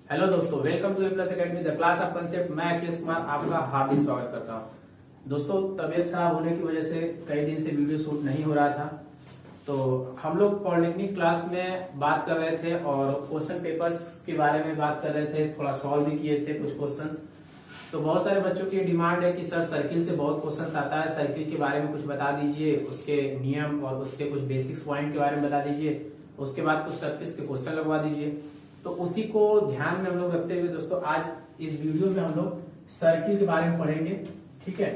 Hello दोस्तों, welcome to A plus academy the class of concept. मैं अखिलेश कुमार आपका हार्दिक स्वागत करता हूं। दोस्तों, तबीयत खराब होने की वजह से कई दिन से वीडियो शूट नहीं हो रहा था। तो हम लोग पॉलिटेक्निक क्लास में बात कर रहे थे और क्वेश्चन पेपर्स के बारे में बात कर रहे थे, थोड़ा सॉल्व भी किए थे कुछ क्वेश्चंस। तो बहुत सारे बच्चों की डिमांड है कि सर सर्किल से बहुत क्वेश्चंस आता है, सर्किल के बारे में कुछ बता दीजिए, उसके नियम और उसके कुछ बेसिक्स पॉइंट के बारे में बता दीजिए, उसके बाद कुछ सर्किल के क्वेश्चन लगवा दीजिए। तो उसी को ध्यान में हम लोग रखते हुए दोस्तों आज इस वीडियो में हम लोग सर्किल के बारे में पढ़ेंगे। ठीक है,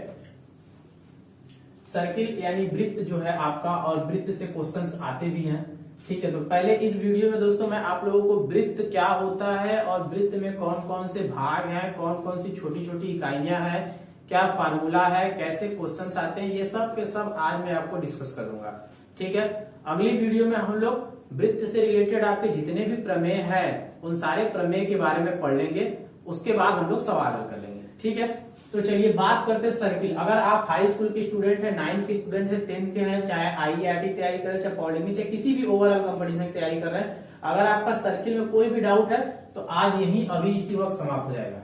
सर्किल यानी वृत्त जो है आपका, और वृत्त से क्वेश्चंस आते भी हैं। ठीक है, तो पहले इस वीडियो में दोस्तों मैं आप लोगों को वृत्त क्या होता है और वृत्त में कौन कौन से भाग हैं, कौन कौन सी छोटी छोटी इकाइयां हैं, क्या फार्मूला है, कैसे क्वेश्चंस आते हैं, ये सब के सब आज मैं आपको डिस्कस करूंगा। ठीक है, अगली वीडियो में हम लोग वृत्त से रिलेटेड आपके जितने भी प्रमेय हैं उन सारे प्रमेय के बारे में पढ़ लेंगे। उसके बाद हम लोग सवाल हल कर लेंगे। ठीक है, तो चलिए बात करते हैं सर्किल। अगर आप हाई स्कूल के स्टूडेंट हैं, 9th के स्टूडेंट हैं, 10th के हैं, चाहे IIT तैयारी कर रहे हैं, चाहे पॉलिटेक्निक, चाहे किसी भी ओवरऑल कंपटीशन की तैयारी कर रहे हैं, अगर आपका सर्किल में कोई भी डाउट है तो आज यही अभी इसी वक्त समाप्त हो जाएगा।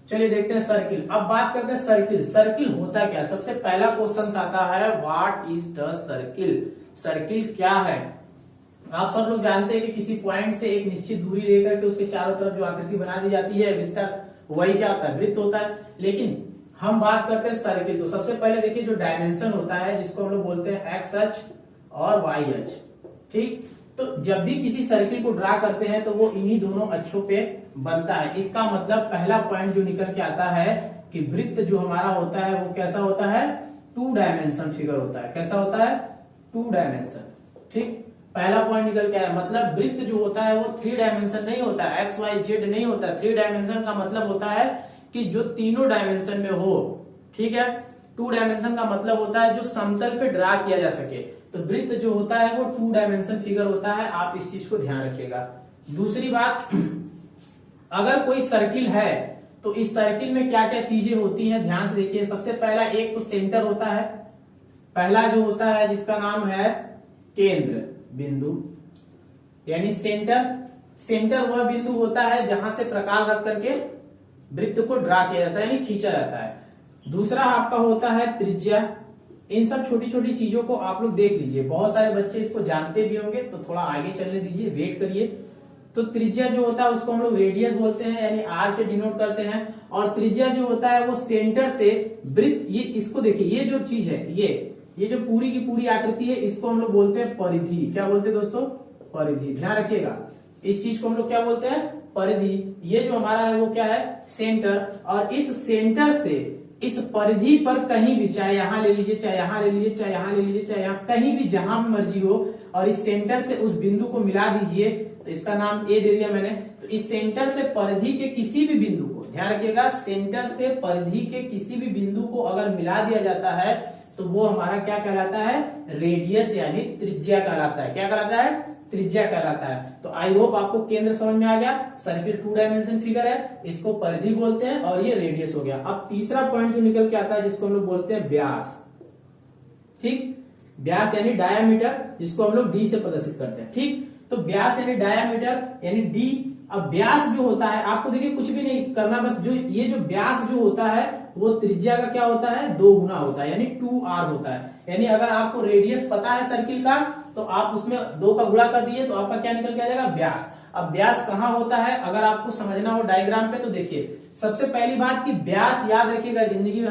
चलिए देखते हैं सर्किल। अब बात करते हैं सर्किल। सर्किल होता क्या? सबसे पहला क्वेश्चन आता है, what is the circle? Circle क्या है? आप सब लोग जानते हैं कि किसी पॉइंट से एक निश्चित दूरी लेकर के उसके चारों तरफ जो आकृति बना दी जाती है वृत्त, वही क्या होता है? वृत्त होता है। लेकिन हम बात करते हैं सर्किल। तो सबसे पहले देखिए जो डायमेंशन होता है जिसको हम लोग बोलते हैं एक्स अक्ष और वाई अक्ष। ठीक, तो जब भी किसी सर्किल को ड्रा करते हैं तो वो इन्हीं दोनों अक्षों पे बनता है। इसका मतलब पहला पॉइंट जो निकल के आता है कि वृत्त जो हमारा होता है वो कैसा होता है? 2 डायमेंशन फिगर होता है। कैसा होता है? 2 डायमेंशन। ठीक, पहला पॉइंट निकल के आया। मतलब वृत्त जो होता है वो 3 डायमेंशन नहीं होता, एक्स वाई जेड नहीं होता। 3 डायमेंशन का मतलब होता है कि जो तीनों डायमेंशन में हो। ठीक है, 2 डायमेंशन का मतलब होता है जो समतल पे ड्रा किया जा सके। तो वृत्त जो होता है वो 2 डायमेंशन फिगर होता है। आप इस चीज को ध्यान रखिएगा। दूसरी बात, अगर कोई सर्किल है तो इस सर्किल में क्या क्या चीजें होती हैं ध्यान से देखिए। सबसे पहला एक तो सेंटर होता है, पहला जो होता है जिसका नाम है केंद्र बिंदु, यानी सेंटर। सेंटर वह बिंदु होता है जहां से प्रकार रख करके वृत्त को ड्रा किया जाता है, यानी खींचा जाता है। दूसरा आपका होता है त्रिज्या। इन सब छोटी छोटी चीजों को आप लोग देख लीजिए। बहुत सारे बच्चे इसको जानते भी होंगे, तो थोड़ा आगे चलने दीजिए, वेट करिए। तो त्रिज्या जो होता है उसको हम लोग रेडियस बोलते हैं, यानी आर से डिनोट करते हैं। और त्रिज्या जो होता है वो सेंटर से वृत्त, ये इसको देखिए, ये जो चीज है, ये जो पूरी की पूरी आकृति है, इसको हम लोग बोलते हैं परिधि। क्या बोलते हैं दोस्तों? परिधि। ध्यान रखिएगा, इस चीज को हम लोग क्या बोलते हैं? परिधि। ये जो हमारा है वो क्या है? सेंटर। और इस सेंटर से इस परिधि पर कहीं भी, चाहे यहां ले लीजिए, चाहे यहां ले लीजिए, चाहे यहां ले लीजिए, चाहे यहां, कहीं भी जहां भी मर्जी हो, और इस सेंटर से उस बिंदु को मिला दीजिए। तो इसका नाम ए दे दिया मैंने। तो इस सेंटर से परिधि के किसी भी बिंदु को, ध्यान रखिएगा, सेंटर से परिधि के किसी भी बिंदु को अगर मिला दिया जाता है तो वो हमारा क्या कहलाता है? रेडियस, यानी त्रिज्या कहलाता है। क्या कहलाता है? त्रिज्या कहलाता है। तो आई होप आपको केंद्र समझ में आ गया। सर्किल 2 डायमेंशन फिगर है, इसको परिधि बोलते हैं, और ये रेडियस हो गया। अब तीसरा पॉइंट जो निकल के आता है जिसको हम लोग बोलते हैं व्यास। ठीक, व्यास यानी डायामीटर, जिसको हम लोग डी से प्रदर्शित करते हैं। ठीक, तो व्यास यानी डायामीटर यानी डी। अब व्यास जो होता है, आपको देखिए कुछ भी नहीं करना, बस जो ये जो व्यास जो होता है वो त्रिज्या का क्या होता है? 2 गुना होता है, यानी 2r होता है। यानी अगर आपको रेडियस पता है सर्किल का तो आप उसमें 2 का गुणा कर दिए तो आपका क्या निकल के आ जाएगा? व्यास। अब व्यास कहाँ होता है अगर आपको समझना हो डायग्राम पे, तो देखिए सबसे पहली बात कि व्यास याद रखिएगा जिंदगी में,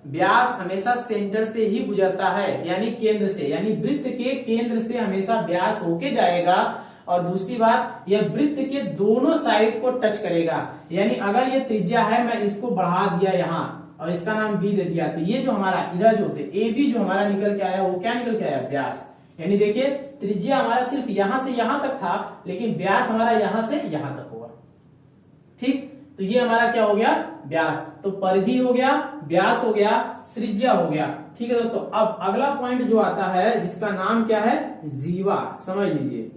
व्यास हमेशा सेंटर से ही गुजरता है, यानी केंद्र से, यानी वृत्त के केंद्र से हमेशा व्यास होके जाएगा। और दूसरी बात, यह वृत्त के दोनों साइड को टच करेगा। यानी अगर ये त्रिज्या है, मैं इसको बढ़ा दिया यहां और इसका नाम बी दे दिया, तो ये जो हमारा इधर जो से ए बी जो हमारा निकल के आया वो क्या निकल के आया? व्यास। यानी देखिए त्रिज्या हमारा सिर्फ यहां से यहां तक था, लेकिन व्यास हमारा यहां से यहां तक होगा। ठीक, तो ये हमारा क्या हो गया? व्यास। तो परिधि हो गया, व्यास हो गया, त्रिज्या हो गया। ठीक है दोस्तों, अब अगला पॉइंट जो आता है जिसका नाम क्या है? जीवा। समझ लीजिए,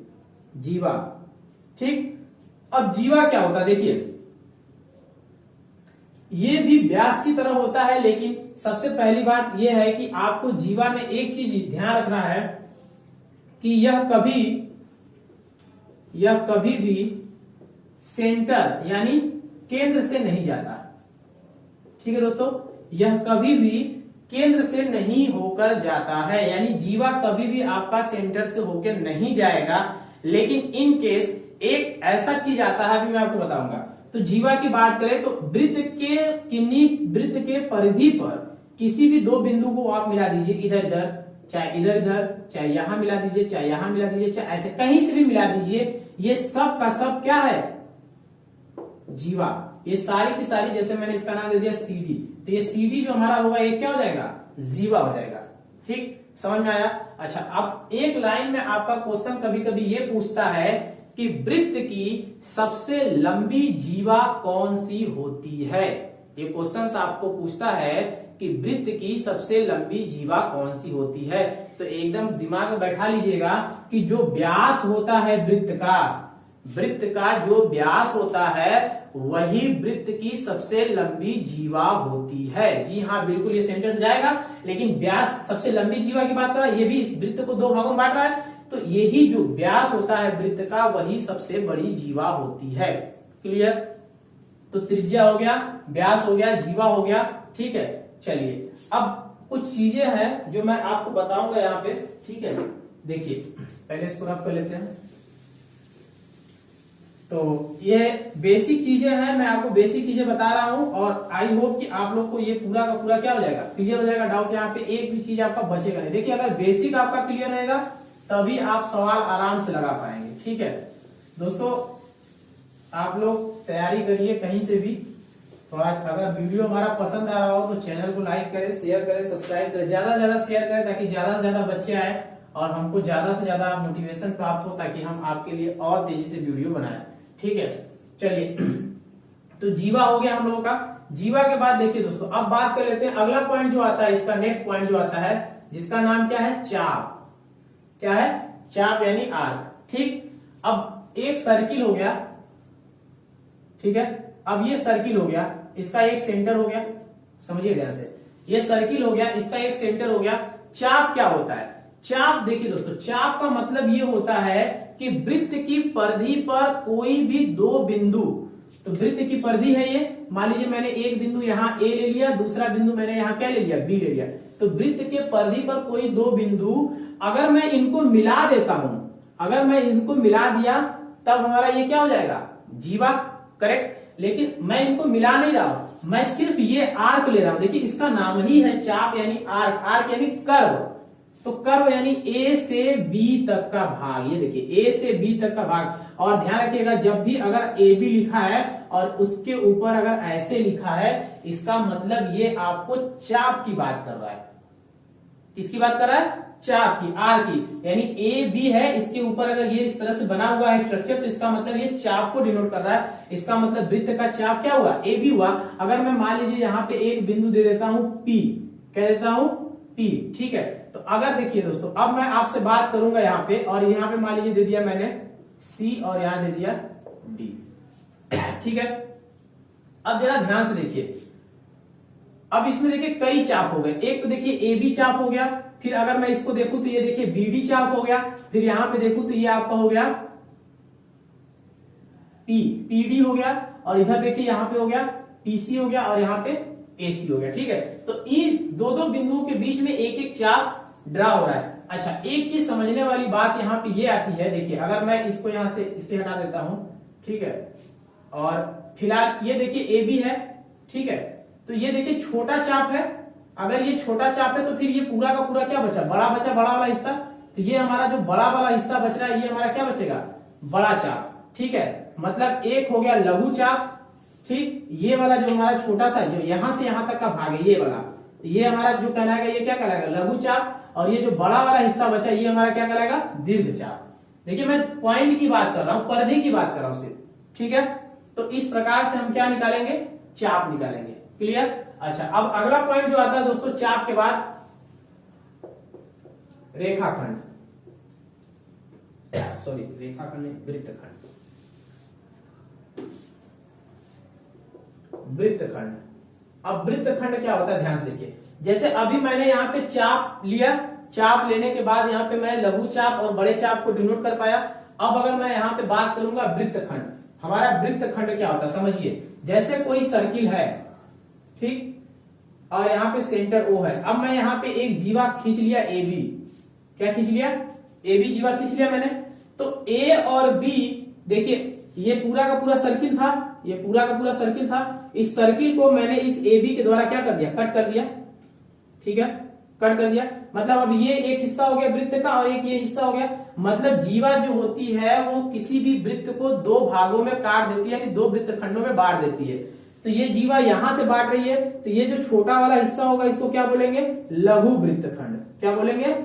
जीवा। ठीक, अब जीवा क्या होता है? देखिए ये भी व्यास की तरह होता है, लेकिन सबसे पहली बात यह है कि आपको जीवा में एक चीज ध्यान रखना है कि यह कभी भी सेंटर यानी केंद्र से नहीं जाता। ठीक है दोस्तों, यह कभी भी केंद्र से नहीं होकर जाता है, यानी जीवा कभी भी आपका सेंटर से होकर नहीं जाएगा। लेकिन इन केस एक ऐसा चीज आता है, अभी मैं आपको बताऊंगा। तो जीवा की बात करें तो वृत्त के किन्हीं वृत्त के परिधि पर किसी भी दो बिंदु को आप मिला दीजिए, इधर इधर, चाहे इधर इधर, चाहे यहां मिला दीजिए, चाहे यहां मिला दीजिए, चाहे ऐसे कहीं से भी मिला दीजिए, ये सब का सब क्या है, जीवा। ये सारी की सारी, जैसे मैंने इसका नाम दे दिया सीडी, तो ये सीडी जो हमारा होगा ये क्या हो जाएगा, जीवा हो जाएगा। ठीक, समझ में आया। अच्छा, अब एक लाइन में आपका क्वेश्चन कभी कभी ये पूछता है कि वृत्त की सबसे लंबी जीवा कौन सी होती है। ये क्वेश्चन आपको पूछता है कि वृत्त की सबसे लंबी जीवा कौन सी होती है। तो एकदम दिमाग में बैठा लीजिएगा कि जो व्यास होता है वृत्त का जो व्यास होता है वही वृत्त की सबसे लंबी जीवा होती है। जी हाँ, बिल्कुल, ये सेंटर से जाएगा, लेकिन व्यास सबसे लंबी जीवा की बात कर रहा है, ये भी इस वृत्त को दो भागों में बांट रहा है, तो यही जो व्यास होता है वृत्त का वही सबसे बड़ी जीवा होती है। क्लियर। तो त्रिज्या हो गया, व्यास हो गया, जीवा हो गया। ठीक है, चलिए अब कुछ चीजें हैं जो मैं आपको बताऊंगा यहाँ पे। ठीक है, देखिए पहले इसको रफ कर लेते हैं। तो ये बेसिक चीजें हैं, मैं आपको बेसिक चीजें बता रहा हूं और आई होप कि आप लोग को ये पूरा का पूरा क्या हो जाएगा, क्लियर हो जाएगा। डाउट यहाँ पे एक भी चीज आपका बचेगा नहीं। देखिए, अगर बेसिक आपका क्लियर रहेगा तभी आप सवाल आराम से लगा पाएंगे। ठीक है दोस्तों, आप लोग तैयारी करिए कहीं से भी। थोड़ा अगर वीडियो हमारा पसंद आ रहा हो तो चैनल को लाइक करें, शेयर करें, सब्सक्राइब करें, ज्यादा से ज्यादा शेयर करें ताकि ज्यादा से ज्यादा बच्चे आए और हमको ज्यादा से ज्यादा मोटिवेशन प्राप्त हो, ताकि हम आपके लिए और तेजी से वीडियो बनाएं। ठीक है, चलिए तो जीवा हो गया हम लोगों का। जीवा के बाद देखिए दोस्तों, अब बात कर लेते हैं अगला पॉइंट जो आता है, इसका नेक्स्ट पॉइंट जो आता है, जिसका नाम क्या है, चाप। क्या है, चाप यानी आर्क। ठीक, अब एक सर्किल हो गया। ठीक है, अब ये सर्किल हो गया, इसका एक सेंटर हो गया, समझिए ध्यान से, ये सर्किल हो गया, इसका एक सेंटर हो गया। चाप क्या होता है, चाप देखिए दोस्तों, चाप का मतलब ये होता है कि वृत्त की परिधि पर कोई भी दो बिंदु, तो वृत्त की परिधि है ये, मान लीजिए मैंने एक बिंदु यहाँ ए ले लिया, दूसरा बिंदु मैंने यहाँ क्या ले लिया, बी ले लिया। तो वृत्त के परिधि पर कोई दो बिंदु, अगर मैं इनको मिला देता हूं, अगर मैं इनको मिला दिया तब हमारा ये क्या हो जाएगा, जीवा। करेक्ट, लेकिन मैं इनको मिला नहीं रहा हूं, मैं सिर्फ ये आर्क ले रहा हूं। देखिए इसका नाम ही है चाप यानी आर्क, आर्क यानी कर्व। तो कर्व यानी ए से बी तक का भाग, ये देखिए ए से बी तक का भाग। और ध्यान रखिएगा, जब भी अगर ए बी लिखा है और उसके ऊपर अगर ऐसे लिखा है, इसका मतलब ये आपको चाप की बात कर रहा है। किसकी बात कर रहा है, चाप की, आर की। यानी ए बी है, इसके ऊपर अगर ये इस तरह से बना हुआ है स्ट्रक्चर, तो इसका मतलब ये चाप को डिनोट कर रहा है। इसका मतलब वृत्त का चाप क्या हुआ, ए बी हुआ। अगर मैं मान लीजिए यहाँ पे एक बिंदु दे देता हूं पी, कह देता हूं पी। ठीक है, तो अगर देखिए दोस्तों, अब मैं आपसे बात करूंगा यहाँ पे, और यहाँ पे मान लीजिए दे दिया मैंने सी और यहां दे दिया डी। ठीक है, अब जरा ध्यान से देखिए, अब इसमें देखिए कई चाप हो गए। एक तो देखिए ए बी चाप हो गया, फिर अगर मैं इसको देखूं तो ये देखिए बी डी चाप हो गया, फिर यहां पे देखूं तो ये आपका हो गया पी, पी डी हो गया, और इधर देखिए यहां पे हो गया पीसी हो गया, और यहां पे एसी हो गया। ठीक है, तो इन दो दो बिंदुओं के बीच में एक एक चाप ड्रा हो रहा है। अच्छा, एक चीज समझने वाली बात यहाँ पे ये आती है, देखिए अगर मैं इसको यहां से इसे हटा देता हूं, ठीक है, और फिलहाल ये देखिए ए बी है। ठीक है, तो ये देखिए छोटा चाप है, अगर ये छोटा चाप है तो फिर ये पूरा का पूरा क्या बचा, बड़ा बचा, बड़ा वाला हिस्सा। तो ये हमारा जो बड़ा वाला हिस्सा बच रहा है, ये हमारा क्या बचेगा, बड़ा चाप। ठीक है, मतलब एक हो गया लघु चाप। ठीक, ये वाला जो हमारा छोटा सा जो यहां से यहां तक का भाग है, ये वाला, ये हमारा जो कहलाएगा, ये क्या कहलाएगा, लघु चाप। और ये जो बड़ा वाला हिस्सा बचा, ये हमारा क्या कहलाएगा, दीर्घ चाप। देखिए मैं पॉइंट की बात कर रहा हूं, परिधि की बात कर रहा हूं सिर्फ। ठीक है, तो इस प्रकार से हम क्या निकालेंगे, चाप निकालेंगे। क्लियर। अच्छा, अब अगला पॉइंट जो आता है दोस्तों चाप के बाद, रेखाखंड, सॉरी रेखाखंड नहीं, वृत्तखंड। वृत्तखंड, अब वृत्तखंड क्या होता है ध्यान से देखिए। जैसे अभी मैंने यहाँ पे चाप लिया, चाप लेने के बाद यहाँ पे मैं लघु चाप और बड़े चाप को डिनोट कर पाया। अब अगर मैं यहाँ पे बात करूंगा वृत्तखंड, हमारा वृत्तखंड क्या होता है समझिए। जैसे कोई सर्किल है, ठीक, और यहाँ पे सेंटर O है। अब मैं यहाँ पे एक जीवा खींच लिया AB, क्या खींच लिया, AB जीवा खींच लिया मैंने। तो A और B, देखिए ये पूरा का पूरा सर्किल था, ये पूरा का पूरा सर्किल था। इस सर्किल को मैंने इस AB के द्वारा क्या कर दिया, कट कर दिया, ठीक है, कट कर दिया। मतलब अब ये एक हिस्सा हो गया वृत्त का और एक ये हिस्सा हो गया। मतलब जीवा जो होती है वो किसी भी वृत्त को दो भागों में काट देती है, यानी दो वृत्त खंडों में बांट देती है। तो ये जीवा यहां से बांट रही है, तो ये जो छोटा वाला हिस्सा होगा इसको क्या बोलेंगे, लघु वृत्तखंड। क्या बोलेंगे,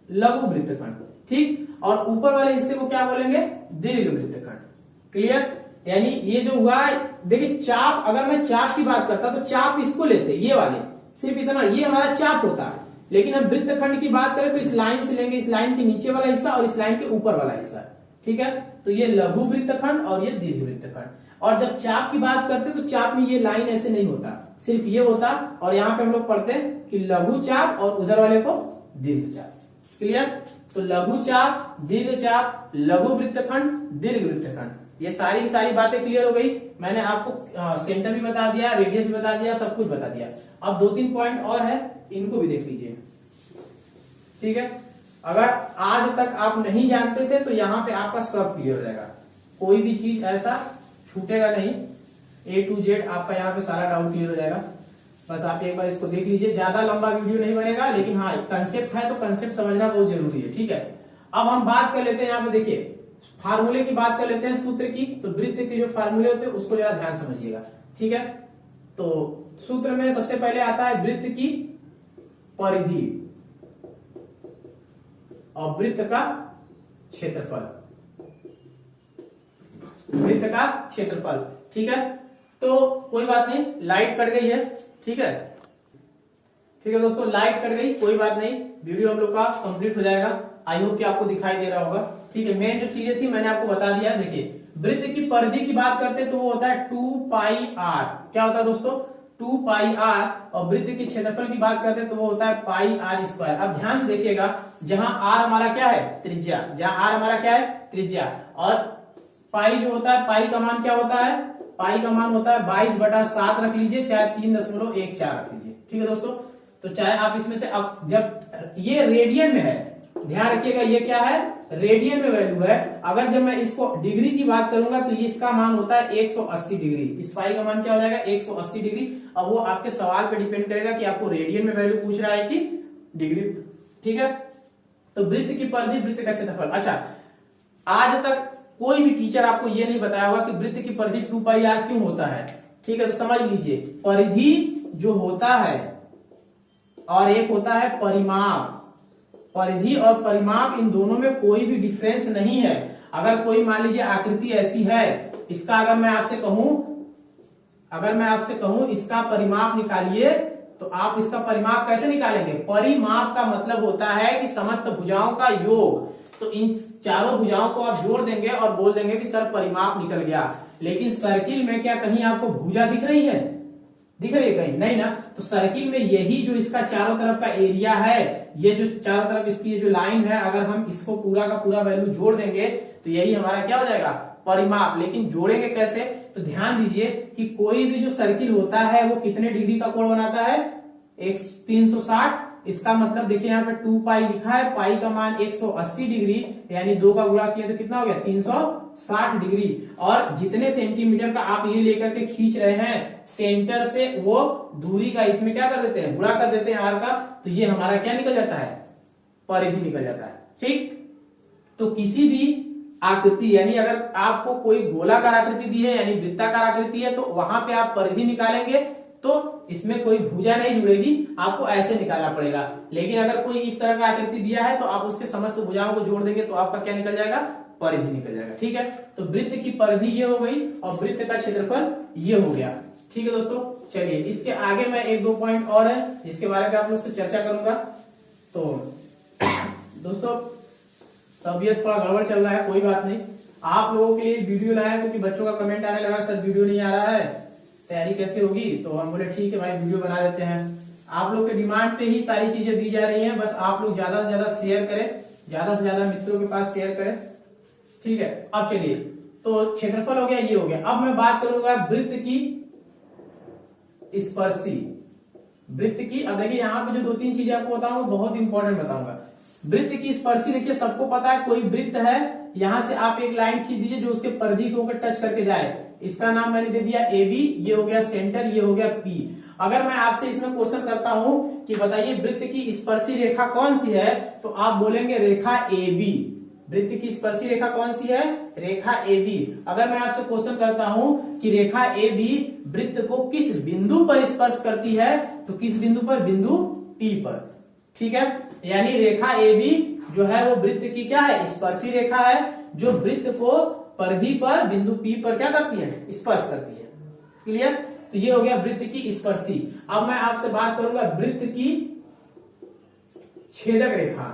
लघु वृत्तखंड, ठीक। और ऊपर वाले हिस्से को क्या बोलेंगे, दीर्घ वृत्तखंड। क्लियर। यानी ये जो हुआ, देखिए चाप, अगर मैं चाप की बात करता तो चाप इसको लेते, ये वाले, सिर्फ इतना, ये हमारा चाप होता है। लेकिन हम वृत्तखंड की बात करें तो इस लाइन से लेंगे, इस लाइन के नीचे वाला हिस्सा और इस लाइन के ऊपर वाला हिस्सा, ठीक है। तो ये लघु वृत्तखंड और ये दीर्घ वृत्तखंड। और जब चाप की बात करते तो चाप में ये लाइन ऐसे नहीं होता, सिर्फ ये होता। और यहाँ पे हम लोग पढ़ते हैं कि लघु चाप और उधर वाले को दीर्घ चाप। क्लियर। तो लघु चाप, दीर्घ चाप, लघु वृत्तखंड, दीर्घ वृत्तखंड, ये सारी की सारी बातें क्लियर हो गई। मैंने आपको सेंटर भी बता दिया, रेडियस भी बता दिया, सब कुछ बता दिया। अब 2-3 पॉइंट और है, इनको भी देख लीजिए, ठीक है। अगर आज तक आप नहीं जानते थे तो यहाँ पे आपका सब क्लियर हो जाएगा, कोई भी चीज ऐसा छूटेगा नहीं, A to Z आपका यहाँ पे सारा डाउट क्लियर हो जाएगा। बस आप एक बार इसको देख लीजिए, ज्यादा लंबा वीडियो नहीं बनेगा, लेकिन हाँ कंसेप्ट है तो कंसेप्ट समझना बहुत जरूरी है, ठीक है। अब हम बात कर लेते हैं, यहाँ पे देखिए फार्मूले की बात कर लेते हैं, सूत्र की। तो वृत्त के जो फार्मूले होते हैं उसको जरा ध्यान समझिएगा, ठीक है। तो सूत्र में सबसे पहले आता है वृत्त की परिधि और वृत्त का क्षेत्रफल, वृत्त का क्षेत्रफल, ठीक है। तो कोई बात नहीं, लाइट कट गई है, ठीक है, ठीक है दोस्तों, लाइट कट गई, कोई बात नहीं, वीडियो हम लोग का कंप्लीट हो जाएगा। आई होप कि आपको दिखाई दे रहा होगा, ठीक है। मेन जो चीजें थी मैंने आपको बता दिया। देखिए वृत्त की परिधि की बात करते हैं तो वो होता है 2πr, क्या होता है दोस्तों, 2πr। और वृत्त के क्षेत्रफल की बात करते हैं तो वो होता है πr²। अब ध्यान से देखिएगा, जहां r हमारा क्या है, त्रिज्या, जहां r हमारा क्या है, त्रिज्या, और पाई जो होता है, पाई का मान क्या होता है, पाई का मान होता है 22/7 रख लीजिए, चाहे 3.14 रख लीजिए, ठीक है दोस्तों। तो चाहे आप इसमें से, अब जब ये रेडियन में है, ध्यान रखिएगा ये क्या है, रेडियन में वैल्यू है। अगर जब मैं इसको डिग्री की बात करूंगा तो ये इसका मान होता है 180 डिग्री, इस पाई का मान क्या हो जाएगा, 180 डिग्री। अब वो आपके सवाल पे डिपेंड करेगा कि आपको रेडियन में वैल्यू पूछ रहा है कि डिग्री, ठीक है। तो वृत्त की परिधि, वृत्त का क्षेत्रफल। अच्छा, आज तक कोई भी टीचर आपको ये नहीं बताया होगा कि वृत्त की परिधि 2πr क्यों होता है, ठीक है। तो समझ लीजिए, परिधि जो होता है और एक होता है परिमाप, परिधि और परिमाप, इन दोनों में कोई भी डिफरेंस नहीं है। अगर कोई मान लीजिए आकृति ऐसी है, इसका अगर मैं आपसे कहूं इसका परिमाप निकालिए, तो आप इसका परिमाप कैसे निकालेंगे, परिमाप का मतलब होता है कि समस्त भुजाओं का योग। तो इन चारों भुजाओं को आप जोड़ देंगे और बोल देंगे कि सर परिमाप निकल गया। लेकिन सर्किल में क्या कहीं आपको भुजा दिख रही है, दिख रही है कहीं, नहीं ना। तो सर्किल में यही जो इसका चारों तरफ का एरिया है, ये जो चारों तरफ इसकी ये जो लाइन है, अगर हम इसको पूरा का पूरा वैल्यू जोड़ देंगे तो यही हमारा क्या हो जाएगा, परिमाप। लेकिन जोड़ेंगे कैसे, तो ध्यान दीजिए कि कोई भी जो सर्किल होता है वो कितने डिग्री का कोण बनाता है, 360। इसका मतलब देखिए यहाँ पे 2π लिखा है, पाई का मान 180 डिग्री, यानी 2 का गुणा किया तो कितना हो गया, 360 डिग्री। और जितने सेंटीमीटर का आप ये लेकर के खींच रहे हैं सेंटर से, वो दूरी का इसमें क्या कर देते हैं, गुणा कर देते हैं r का, तो ये हमारा क्या निकल जाता है, परिधि निकल जाता है, ठीक। तो किसी भी आकृति, यानी अगर आपको कोई गोलाकार आकृति दी है, यानी वृत्ताकार आकृति है, तो वहां पे आप परिधि निकालेंगे तो इसमें कोई भुजा नहीं जुड़ेगी, आपको ऐसे निकालना पड़ेगा। लेकिन अगर कोई इस तरह का आकृति दिया है तो आप उसके समस्त भुजाओं को जोड़ देंगे तो आपका क्या निकल जाएगा, परिधि निकल जाएगा, ठीक है। तो वृत्त की परिधि ये हो गई और वृत्त का क्षेत्रफल ये हो गया, ठीक है दोस्तों। चलिए इसके आगे मैं 1-2 पॉइंट और है जिसके बारे में आप लोग से चर्चा करूंगा। तो दोस्तों तबीयत थोड़ा गड़बड़ चल रहा है, कोई बात नहीं, आप लोगों के लिए वीडियो लाया क्योंकि बच्चों का कमेंट आने लगा सर वीडियो नहीं आ रहा है, तैयारी कैसे होगी। तो हम बोले ठीक है भाई वीडियो बना देते हैं। आप लोग के डिमांड पे ही सारी चीजें दी जा रही हैं, बस आप लोग ज्यादा से ज्यादा शेयर करें, ज्यादा से ज्यादा मित्रों के पास शेयर करें, ठीक है। अब चलिए, तो क्षेत्रफल हो गया, ये हो गया। अब मैं बात करूंगा वृत्त की स्पर्शी, वृत्त की। अब देखिए यहाँ पे जो 2-3 चीजें आपको बताऊंगा, बहुत इंपॉर्टेंट बताऊंगा। वृत्त की स्पर्शी, देखिए सबको पता है कोई वृत्त है, यहां से आप एक लाइन खींच दीजिए जो उसके परिधि को होकर टच करके जाए, इसका नाम मैंने दे दिया ए बी, ये हो गया सेंटर, ये हो गया पी। अगर मैं आपसे इसमें क्वेश्चन करता हूं कि बताइए वृत्त की स्पर्शी रेखा कौन सी है, तो आप बोलेंगे रेखा ए बी। वृत्त की स्पर्शी रेखा कौन सी है? रेखा ए बी। अगर मैं आपसे क्वेश्चन करता हूं कि रेखा ए बी वृत्त को किस बिंदु पर स्पर्श करती है, तो किस बिंदु पर? बिंदु पी पर। ठीक है, यानी रेखा ए बी जो है वो वृत्त की क्या है? स्पर्शी रेखा है, जो वृत्त को परिधि पर बिंदु पी पर क्या करती है? स्पर्श करती है। क्लियर? तो ये हो गया वृत्त की स्पर्शी। अब मैं आपसे बात करूंगा वृत्त की छेदक रेखा।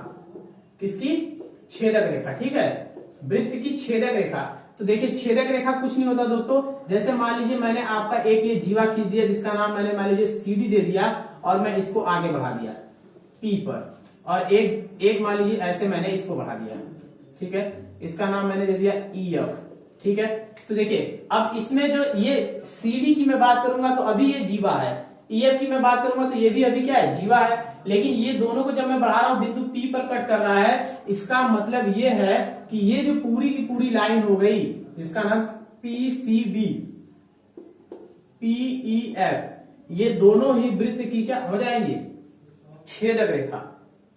किसकी? छेदक रेखा। ठीक है, वृत्त की छेदक रेखा। तो देखिए छेदक रेखा कुछ नहीं होता दोस्तों, जैसे मान लीजिए मैंने आपका एक ये जीवा खींच दिया जिसका नाम मैंने मान लीजिए सीडी दे दिया, और मैं इसको आगे बढ़ा दिया पी पर, और एक मान लीजिए ऐसे मैंने इसको बढ़ा दिया। ठीक है, इसका नाम मैंने दे दिया ई एफ। ठीक है, तो देखिए अब इसमें जो ये सीडी की मैं बात करूंगा तो अभी ये जीवा है, ईएफ की मैं बात करूंगा तो ये भी अभी क्या है? जीवा है। लेकिन ये दोनों को जब मैं बढ़ा रहा हूं बिंदु पी पर कट कर रहा है, इसका मतलब ये है कि ये जो पूरी की पूरी लाइन हो गई जिसका नाम P C B PE F, ये दोनों ही वृत्त की क्या हो जाएंगी? छेदक रेखा।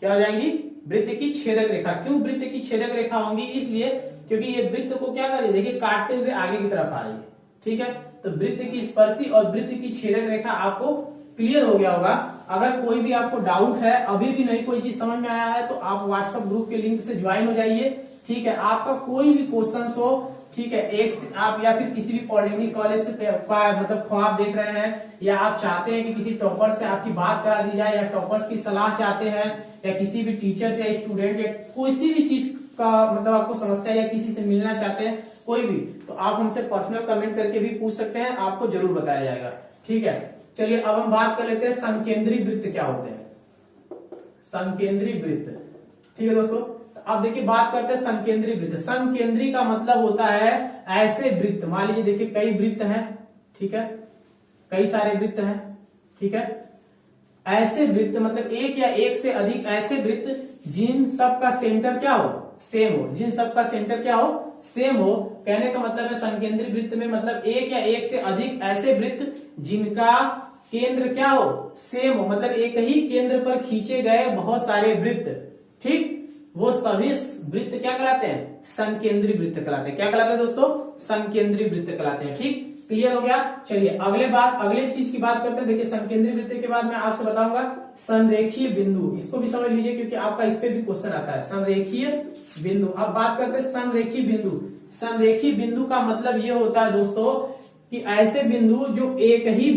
क्या हो जाएंगी? वृत्त की छेदक रेखा। क्यों वृत्त की छेदक रेखा होंगी? इसलिए क्योंकि ये वृत्त को क्या कर रही है? देखिए काटते हुए आगे की तरफ आ रही है। ठीक है, तो वृत्त की स्पर्शी और वृत्त की छेदक रेखा आपको क्लियर हो गया होगा। अगर कोई भी आपको डाउट है, अभी भी नहीं कोई चीज समझ में आया है, तो आप व्हाट्सएप ग्रुप के लिंक से ज्वाइन हो जाइए। ठीक है, आपका कोई भी क्वेश्चन हो, ठीक है, एक आप या फिर किसी भी पॉलिटेक्निक कॉलेज से मतलब ख्वाब देख रहे हैं, या आप चाहते हैं कि किसी टॉपर से आपकी बात करा दी जाए, या टॉपर्स की सलाह चाहते हैं, या किसी भी टीचर से या स्टूडेंट या किसी भी चीज का मतलब आपको समस्या या किसी से मिलना चाहते हैं कोई भी, तो आप हमसे पर्सनल कमेंट करके भी पूछ सकते हैं, आपको जरूर बताया जाएगा। ठीक है, चलिए अब हम बात कर लेते हैं संकेंद्री वृत्त क्या होते हैं। संकेंद्री वृत्त। ठीक है दोस्तों, तो अब देखिए बात करते हैं संकेंद्री वृत्त। संकेंद्री का मतलब होता है ऐसे वृत्त, मान लीजिए देखिए कई वृत्त हैं, ठीक है, कई सारे वृत्त हैं। ठीक है, ऐसे वृत्त मतलब एक या एक से अधिक ऐसे वृत्त जिन सब का सेंटर क्या हो? सेम हो। जिन सब का सेंटर क्या हो? सेम हो। कहने का मतलब है संकेंद्री वृत्त में मतलब एक या एक से अधिक ऐसे वृत्त जिनका केंद्र क्या हो? सेम हो, मतलब एक ही केंद्र पर खींचे गए बहुत सारे वृत्त, ठीक, वो सभी वृत्त क्या कहलाते हैं? संकेंद्री वृत्त कहलाते हैं। क्या कहलाते हैं दोस्तों? संकेंद्री वृत्त कहलाते हैं। ठीक, क्लियर हो गया। चलिए अगले चीज की बात करते हैं। देखिए संकेंद्री वृत्त के बाद मैं आपसे बताऊंगा संरेखीय बिंदु। इसको भी समझ लीजिए क्योंकि आपका इस पे भी क्वेश्चन आता है, संरेखीय बिंदु। अब बात करते हैं संरेखीय बिंदु। संरेखीय बिंदु का मतलब ये होता है दोस्तों कि ऐसे बिंदु जो एक ही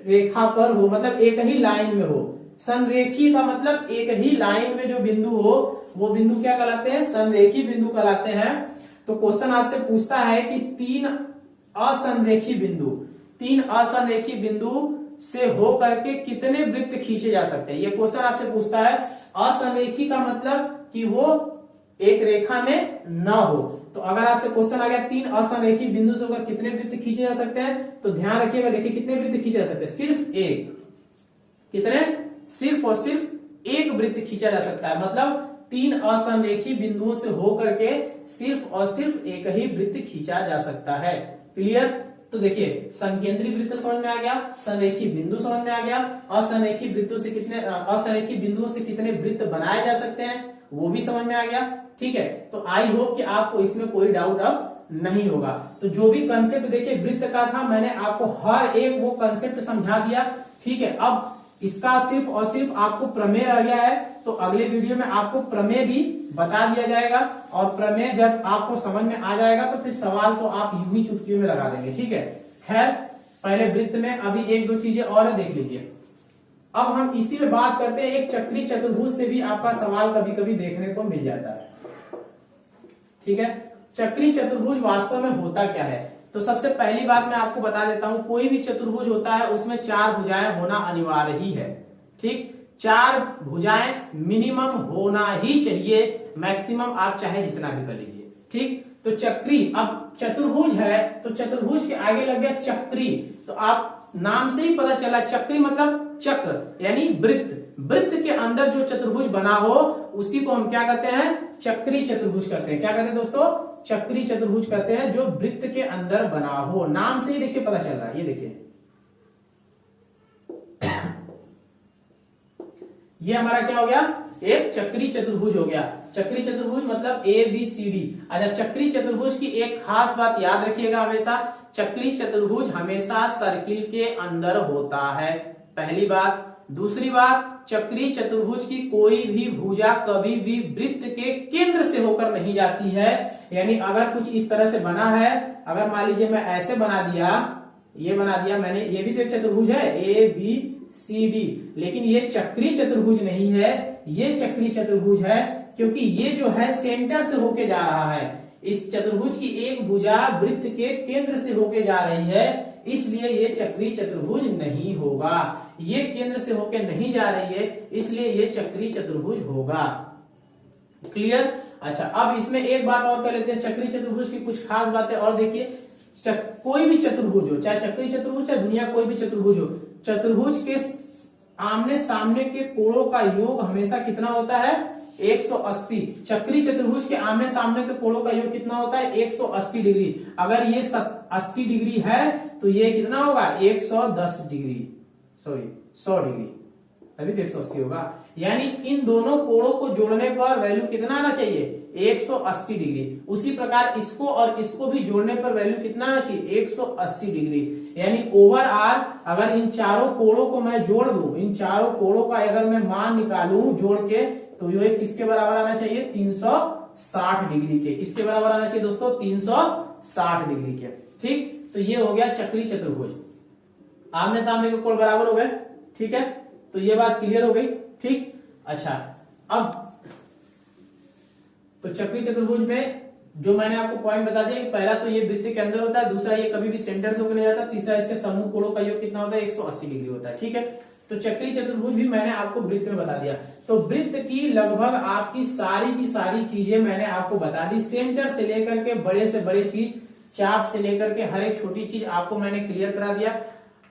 रेखा पर हो, मतलब एक ही लाइन में हो। संरेखीय का मतलब एक ही लाइन में जो बिंदु हो वो बिंदु क्या कहलाते हैं? संरेखीय बिंदु कहलाते हैं। तो क्वेश्चन आपसे पूछता है कि तीन असंरेखीय बिंदु से हो करके कितने वृत्त खींचे जा सकते हैं, ये क्वेश्चन आपसे पूछता है। असंरेखीय का मतलब कि वो एक रेखा में न हो। तो अगर आपसे क्वेश्चन आ गया तीन असंरेखीय बिंदु से होकर कितने वृत्त खींचे जा सकते हैं, तो ध्यान रखिएगा, देखिए कितने वृत्त खींचे जा सकते हैं? सिर्फ एक। कितने? सिर्फ और सिर्फ एक वृत्त खींचा जा सकता है। मतलब तीन असंरेखीय बिंदुओं से होकर के सिर्फ और सिर्फ एक ही वृत्त खींचा जा सकता है। क्लियर? तो देखिए संकेंद्रीय वृत्त समझ में आ गया, संरेखीय बिंदु समझ में आ गया, असंरेखीय बिंदुओं से कितने वृत्त बनाए जा सकते हैं वो भी समझ में आ गया। ठीक है, तो आई होप कि आपको इसमें कोई डाउट अब नहीं होगा। तो जो भी कंसेप्ट देखिए वृत्त का था, मैंने आपको हर एक वो कंसेप्ट समझा दिया। ठीक है, अब इसका सिर्फ और सिर्फ आपको प्रमेय रह गया है, तो अगले वीडियो में आपको प्रमेय भी बता दिया जाएगा। और प्रमेय जब आपको समझ में आ जाएगा तो फिर सवाल तो आप यूं ही चुटकियों में लगा देंगे। ठीक है, खैर पहले वृत्त में अभी एक दो चीजें और है, देख लीजिए। अब हम इसी में बात करते हैं, एक चक्री चतुर्भुज से भी आपका सवाल कभी कभी देखने को मिल जाता है। ठीक है, चक्री चतुर्भुज वास्तव में होता क्या है? तो सबसे पहली बात मैं आपको बता देता हूं, कोई भी चतुर्भुज होता है उसमें चार भुजाएं होना अनिवार्य ही है। ठीक, चार भुजाएं मिनिमम होना ही चाहिए, मैक्सिमम आप चाहे जितना भी कर लीजिए। ठीक, तो चक्री, अब चतुर्भुज है तो चतुर्भुज के आगे लग गया चक्री, तो आप नाम से ही पता चला चक्री मतलब चक्र यानी वृत्त। वृत्त के अंदर जो चतुर्भुज बना हो उसी को हम क्या कहते हैं, चक्री चतुर्भुज कहते हैं। क्या कहते हैं दोस्तों, चक्री चतुर्भुज कहते हैं, जो वृत्त के अंदर बना हो। नाम से ही देखिए पता चल रहा है, ये देखिए ये हमारा क्या हो गया, एक चक्री चतुर्भुज हो गया। चक्री चतुर्भुज मतलब ए बी सी डी। अच्छा, चक्री चतुर्भुज की एक खास बात याद रखिएगा हमेशा, चक्री चतुर्भुज हमेशा सर्किल के अंदर होता है, पहली बात। दूसरी बात, चक्री चतुर्भुज की कोई भी भुजा कभी भी वृत्त के केंद्र से होकर नहीं जाती है। यानी अगर कुछ इस तरह से बना है, अगर मान लीजिए मैं ऐसे बना दिया, ये बना दिया मैंने, ये भी तो एक चतुर्भुज है ए बी सी डी, लेकिन ये चक्री चतुर्भुज नहीं है, ये चक्री चतुर्भुज है क्योंकि ये जो है सेंटर से होके जा रहा है। इस चतुर्भुज की एक भुजा वृत्त के केंद्र से होके जा रही है, इसलिए ये चक्री चतुर्भुज नहीं होगा। ये केंद्र से होके नहीं जा रही है, इसलिए ये चक्री चतुर्भुज होगा। क्लियर। अच्छा, अब इसमें एक बात और कर लेते हैं, चक्री चतुर्भुज की कुछ खास बातें और देखिए। कोई भी चतुर्भुज हो, चाहे चक्री चतुर्भुज चाहे दुनिया कोई भी चतुर्भुज हो, चतुर्भुज के आमने सामने के कोणों का योग हमेशा कितना होता है, 180। चक्री चतुर्भुज के आमने सामने के कोणों का योग कितना होता है, 180 डिग्री। अगर ये 80 डिग्री है तो ये कितना होगा, 110 डिग्री, सॉरी 100 डिग्री, अभी तो 180 होगा। यानी इन दोनों कोणों को जोड़ने पर वैल्यू कितना आना चाहिए, 180 डिग्री। उसी प्रकार इसको और इसको भी जोड़ने पर वैल्यू कितना आना चाहिए, 180 डिग्री। यानी ओवरऑल अगर इन चारों कोणों को मैं जोड़ दूं, इन चारों कोणों का अगर मैं मान निकालूं जोड़ के, तो ये किसके बराबर आना चाहिए, 360 डिग्री के। किसके बराबर आना चाहिए दोस्तों, 360 डिग्री के। ठीक, तो ये हो गया चक्री चतुर्भुज, आमने सामने के कोण बराबर हो गए। ठीक है, तो ये बात क्लियर हो गई। ठीक, अच्छा, अब तो चक्री चतुर्भुज में जो मैंने आपको पॉइंट बता दिया, पहला तो ये वृत्त के अंदर होता है, दूसरा ये कभी भी सेंटर से होकर नहीं जाता, तीसरा इसके समूह कोणों का योग कितना होता है, 180 डिग्री होता है। ठीक है, तो चक्री चतुर्भुज भी मैंने आपको वृत्त में बता दिया। तो वृत्त की लगभग आपकी सारी चीजें मैंने आपको बता दी, सेंटर से लेकर के बड़े से बड़े चीज, चाप से लेकर के हर एक छोटी चीज आपको मैंने क्लियर करा दिया।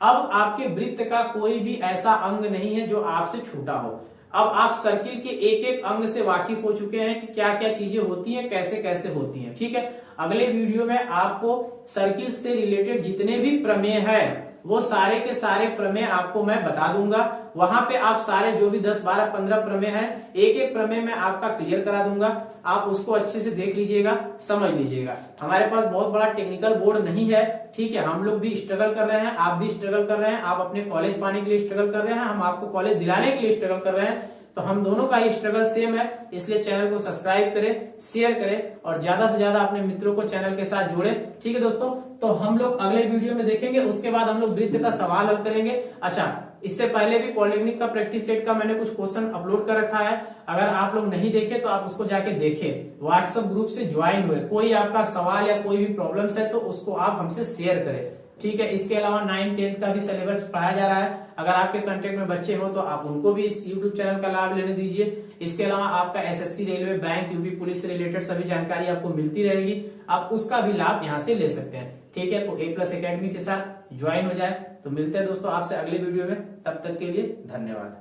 अब आपके वृत्त का कोई भी ऐसा अंग नहीं है जो आपसे छूटा हो। अब आप सर्किल के एक एक अंग से वाकिफ हो चुके हैं कि क्या क्या चीजें होती हैं, कैसे कैसे होती हैं। ठीक है, अगले वीडियो में आपको सर्किल से रिलेटेड जितने भी प्रमेय हैं वो सारे के सारे प्रमेय आपको मैं बता दूंगा। वहां पे आप सारे जो भी 10, 12, 15 प्रमेय हैं, एक एक प्रमेय में आपका क्लियर करा दूंगा। आप उसको अच्छे से देख लीजिएगा, समझ लीजिएगा। हमारे पास बहुत बड़ा टेक्निकल बोर्ड नहीं है, ठीक है, हम लोग भी स्ट्रगल कर रहे हैं, आप भी स्ट्रगल कर रहे हैं, आप अपने कॉलेज पाने के लिए स्ट्रगल कर रहे हैं, हम आपको कॉलेज दिलाने के लिए स्ट्रगल कर रहे हैं। तो हम दोनों का ही स्ट्रगल सेम है, इसलिए चैनल को सब्सक्राइब करें, शेयर करें और ज्यादा से ज्यादा अपने मित्रों को चैनल के साथ जोड़ें। ठीक है दोस्तों, तो हम लोग अगले वीडियो में देखेंगे, उसके बाद हम लोग वृत्त का सवाल हल करेंगे। अच्छा, इससे पहले भी पॉलिटेक्निक का प्रैक्टिस सेट का मैंने कुछ क्वेश्चन अपलोड कर रखा है, अगर आप लोग नहीं देखे तो आप उसको जाके देखें, व्हाट्सएप ग्रुप से ज्वाइन हुए। कोई आपका सवाल या कोई भी प्रॉब्लम्स है तो उसको आप हमसे शेयर करें। ठीक है, इसके अलावा 9, 10 का भी सिलेबस पढ़ाया जा रहा है, अगर आपके कांटेक्ट में बच्चे हो तो आप उनको भी इस यूट्यूब चैनल का लाभ लेने दीजिए। इसके अलावा आपका SSC, railway, bank, UP police से रिलेटेड सभी जानकारी आपको मिलती रहेगी, आप उसका भी लाभ यहाँ से ले सकते हैं। ठीक है, तो A+ एकेडमी के साथ ज्वाइन हो जाए। तो मिलते हैं दोस्तों आपसे अगले वीडियो में, तब तक के लिए धन्यवाद।